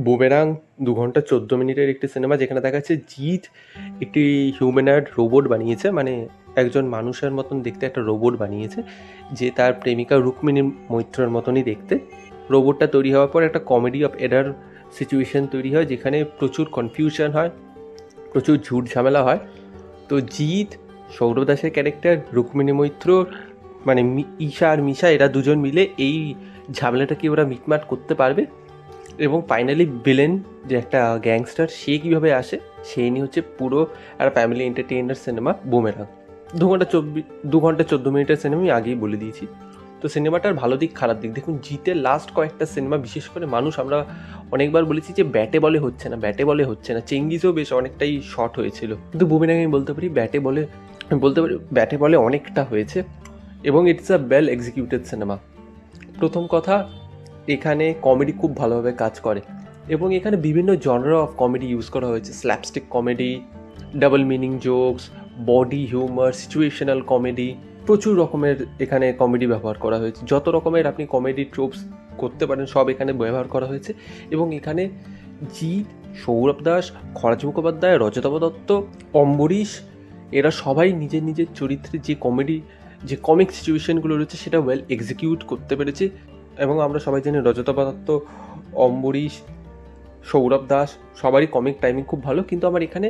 Boomerang 2 ঘন্টা 14 মিনিটের একটি সিনেমা, যেখানে দেখা যাচ্ছে জিৎ একটি হিউম্যানয়েড রোবট বানিয়েছে, মানে একজন মানুষের মতন দেখতে একটা রোবট বানিয়েছে, যে তার প্রেমিকা রুক্মিণী মৈত্রর মতনই দেখতে। রোবটটা তৈরি হওয়ার পর একটা কমেডি অফ এরার সিচুয়েশন তৈরি হয়, যেখানে প্রচুর কনফিউশন হয়, প্রচুর ঝুট ঝামেলা হয়। তো জিৎ, সৌরভ দাসের ক্যারেক্টার, রুক্মিণী মৈত্র, মানে ঈশা আর মিশা, এরা দুজন মিলে এই ঝামেলাটাকে ওরা মিটমাট করতে পারবে। এবং ফাইনালি ভিলেন, যে একটা গ্যাংস্টার, সে কীভাবে আসে, সেই নিয়ে হচ্ছে পুরো একটা ফ্যামিলি এন্টারটেইনার সিনেমা বুমেরাং। 2 ঘন্টা 14 মিনিটের সিনেমা, আমি আগেই বলে দিয়েছি। তো সিনেমাটার ভালো দিক খারাপ দিক দেখুন। জিতের লাস্ট কয়েকটা সিনেমা, বিশেষ করে আমরা অনেকবার বলেছি যে ব্যাটে বলে হচ্ছে না, ব্যাটে বলে হচ্ছে না। চেঙ্গিজও বেশ অনেকটাই শর্ট হয়েছিল, কিন্তু বুমেরাং আমি বলতে পারি ব্যাটে বলে অনেকটা হয়েছে, এবং it's a well executed cinema. প্রথম কথা, এখানে কমেডি খুব ভালোভাবে কাজ করে, এবং এখানে বিভিন্ন জনরা অফ কমেডি ইউজ করা হয়েছে। Slapstick comedy, double meaning jokes, body humour, situational comedy, প্রচুর রকমের এখানে কমেডি ব্যবহার করা হয়েছে। যত রকমের আপনি কমেডি ট্রোপস করতে পারেন সব এখানে ব্যবহার করা হয়েছে। এবং এখানে জিৎ, সৌরভ দাস, খরাজ মুখোপাধ্যায়, রজতাভ দত্ত, অম্বরীশ, এরা সবাই নিজের নিজের চরিত্রে যে কমিক সিচুয়েশনগুলো রয়েছে সেটা ওয়েল এক্সিকিউট করতে পেরেছে। এবং আমরা সবাই জানি রজতাভ দত্ত, অম্বরীশ, সৌরভ দাস সবারই কমিক টাইমিং খুব ভালো, কিন্তু আমার এখানে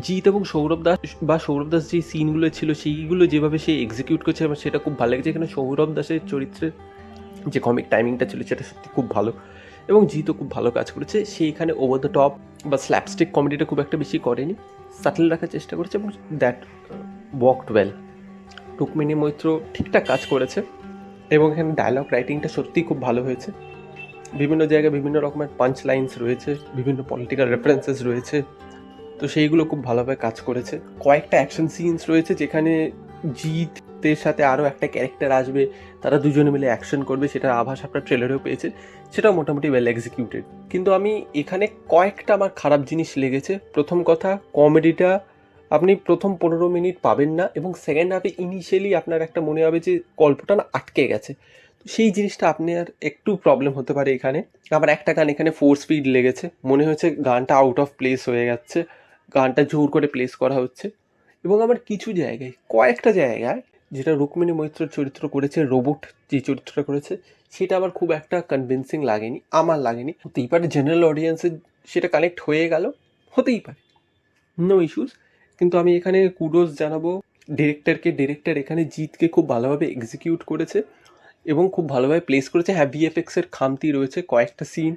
জিৎ এবং সৌরভ দাস যে সিনগুলো ছিল সেইগুলো যেভাবে সে এক্সিকিউট করছে আমার সেটা খুব ভালো লেগেছে। এখানে সৌরভ দাসের চরিত্রের যে কমিক টাইমিংটা ছিল সেটা সত্যি খুব ভালো, এবং জিৎও খুব ভালো কাজ করেছে। সে এখানে ওভার দ্য টপ বা স্ল্যাপস্টিক কমেডিটা খুব একটা বেশি করেনি, সাটল রাখার চেষ্টা করেছে, এবং that worked well. Rukmini Maitra ঠিকঠাক কাজ করেছে, এবং এখানে ডায়লগ রাইটিংটা সত্যিই খুব ভালো হয়েছে। বিভিন্ন জায়গায় বিভিন্ন রকমের পাঞ্চ লাইন্স রয়েছে, বিভিন্ন পলিটিক্যাল রেফারেন্সেস রয়েছে, তো সেইগুলো খুব ভালোভাবে কাজ করেছে। কয়েকটা অ্যাকশন সিনস রয়েছে যেখানে জিতের সাথে আরও একটা ক্যারেক্টার আসবে, তারা দুজনে মিলে অ্যাকশন করবে, সেটার আভাস আপনার ট্রেলারেও পেয়েছে, সেটাও মোটামুটি ওয়েল এক্সিকিউটেড। কিন্তু আমি এখানে কয়েকটা আমার খারাপ জিনিস লেগেছে। প্রথম কথা, কমেডিটা আপনি প্রথম 15 মিনিট পাবেন না, এবং সেকেন্ড হাফে ইনিশিয়ালি আপনার একটা মনে হবে যে গল্পটা না আটকে গেছে, তো সেই জিনিসটা আপনার একটু প্রবলেম হতে পারে এখানে। আবার একটা গান এখানে 4 স্পিড লেগেছে, মনে হয়েছে গানটা আউট অফ প্লেস হয়ে যাচ্ছে, গানটা জোর করে প্লেস করা হচ্ছে। এবং আমার কয়েকটা জায়গায় যেটা রুক্মিণী মৈত্র চরিত্র করেছে, রোবট যে চরিত্রটা করেছে, সেটা আমার খুব একটা কনভিন্সিং লাগেনি, আমার লাগেনি। হতেই পারে জেনারেল অডিয়েন্সের সেটা কানেক্ট হয়ে গেল, হতেই পারে, নো ইস্যুস। কিন্তু আমি এখানে কুডোস জানাবো ডিরেক্টর এখানে জিতকে খুব ভালোভাবে এক্সিকিউট করেছে এবং খুব ভালোভাবে প্লেস করেছে। হ্যাঁ, ভিএফএক্সের খামতি রয়েছে, কয়েকটা সিন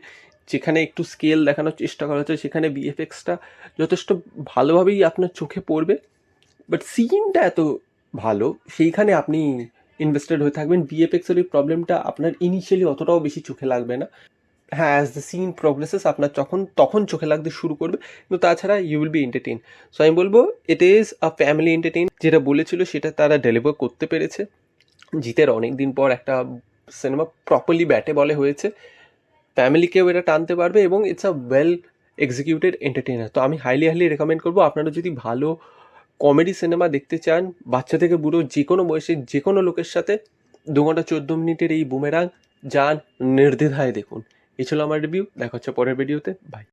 যেখানে একটু স্কেল দেখানোর চেষ্টা করা হচ্ছে, সেখানে ভিএফএক্সটা যথেষ্ট ভালোভাবেই আপনার চোখে পড়বে, বাট সিনটা এত ভালো, সেইখানে আপনি ইনভেস্টেড হয়ে থাকবেন। ভিএফএক্সের এই প্রবলেমটা আপনার ইনিশিয়ালি অতটাও বেশি চোখে লাগবে না। হ্যাঁ, অ্যাজ দ্য সিন প্রোগ্রেসেস আপনার তখন চোখে লাগতে শুরু করবে, কিন্তু তাছাড়া you will be entertain. So আমি বলবো it is a family entertain. যেটা বলেছিল সেটা তারা ডেলিভার করতে পেরেছে। জিতের অনেক দিন পর একটা সিনেমা প্রপারলি ব্যাটে বলে হয়েছে, ফ্যামিলিকেও এটা টানতে পারবে, এবং it's a well executed entertainer. তো আমি হাইলি রেকমেন্ড করবো, আপনারা যদি ভালো কমেডি সিনেমা দেখতে চান, বাচ্চা থেকে বুড়ো যে কোনো বয়সের যে কোনো লোকের সাথে, 2 ঘন্টা 14 মিনিটের এই বুমেরাং যান, নির্দ্বিধায় দেখুন। এই ছিল আমার রিভিউ, দেখা হচ্ছে পরের ভিডিওতে, বাই।